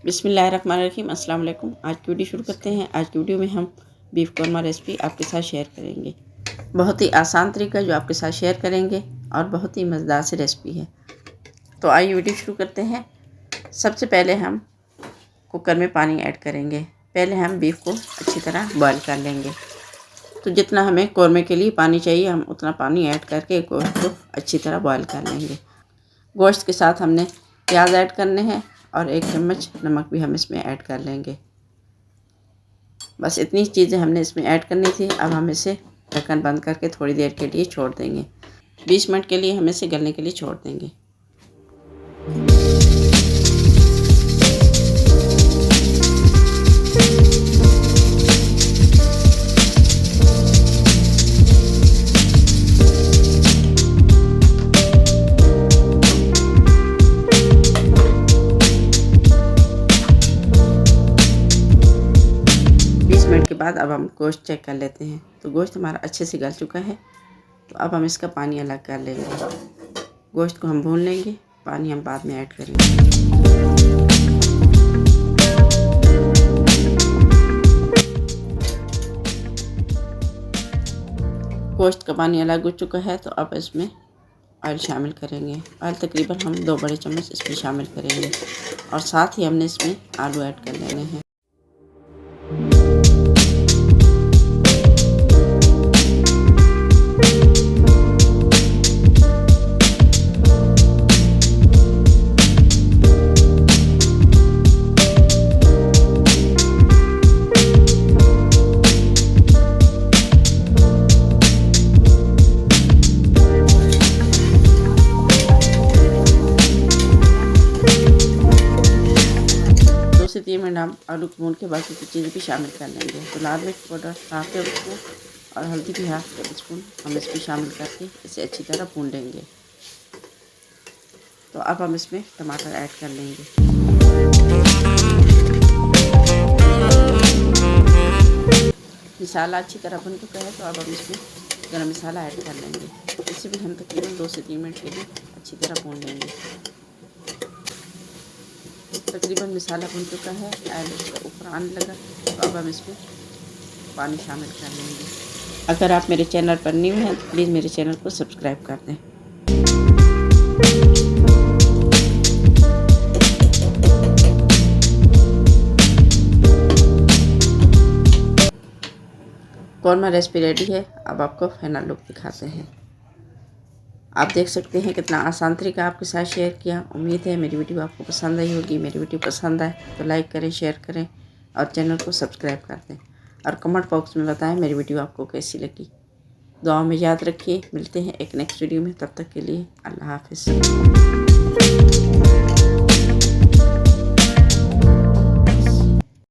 बिस्मिल्लाहिर्रहमानिर्रहीम। अस्सलाम वालेकुम। आज की वीडियो शुरू करते हैं। आज की वीडियो में हम बीफ कौरमा रेसिपी आपके साथ शेयर करेंगे। बहुत ही आसान तरीका जो आपके साथ शेयर करेंगे और बहुत ही मज़ेदार सी रेसिपी है। तो आइए वीडियो शुरू करते हैं। सबसे पहले हम कुकर में पानी ऐड करेंगे। पहले हम बीफ को अच्छी तरह बॉयल कर लेंगे। तो जितना हमें कौरमे के लिए पानी चाहिए हम उतना पानी ऐड करके गोश्त को अच्छी तरह बॉयल कर लेंगे। गोश्त के साथ हमने प्याज ऐड करने हैं और 1 चम्मच नमक भी हम इसमें ऐड कर लेंगे। बस इतनी चीज़ें हमने इसमें ऐड करनी थी। अब हम इसे ढक्कन बंद करके थोड़ी देर के लिए छोड़ देंगे। 20 मिनट के लिए हम इसे गलने के लिए छोड़ देंगे। के बाद अब हम गोश्त चेक कर लेते हैं। तो गोश्त हमारा अच्छे से गल चुका है। तो अब हम इसका पानी अलग कर लेंगे। गोश्त को हम भून लेंगे, पानी हम बाद में ऐड करेंगे। गोश्त का पानी अलग हो चुका है। तो अब इसमें ऑयल शामिल करेंगे। ऑयल तकरीबन हम 2 बड़े चम्मच इसमें शामिल करेंगे और साथ ही हमने इसमें आलू ऐड कर लेने हैं। से 3 मिनट हम आलू को भून के बाकी की चीज़ें भी शामिल कर लेंगे। तो लाल मिर्च पाउडर 1/2 टेबल स्पून और हल्दी भी 1/2 टेबल स्पून हम इसमें शामिल करके इसे अच्छी तरह भून लेंगे। तो अब हम इसमें टमाटर ऐड कर लेंगे। मसाला अच्छी तरह भुन चुका है। तो अब हम इसमें गरम मसाला ऐड कर लेंगे। इसे भी हम तकरीबन 2 से 3 मिनट के लिए अच्छी तरह भून लेंगे। तकरीबन मसाला भुन चुका है, ऑयल इसके ऊपर आने लगा। तो अब हम इसमें पानी शामिल कर लेंगे। अगर आप मेरे चैनल पर न्यू हैं तो प्लीज़ मेरे चैनल को सब्सक्राइब कर दें। कौरमा रेसिपी रेडी है। अब आपको फाइनल लुक दिखाते हैं। आप देख सकते हैं कितना आसान तरीका आपके साथ शेयर किया। उम्मीद है मेरी वीडियो आपको पसंद आई होगी। मेरी वीडियो पसंद आए तो लाइक करें, शेयर करें और चैनल को सब्सक्राइब कर दें और कमेंट बॉक्स में बताएं मेरी वीडियो आपको कैसी लगी। दुआ में याद रखिए। मिलते हैं एक नेक्स्ट वीडियो में। तब तक के लिए अल्लाह हाफ़िज़।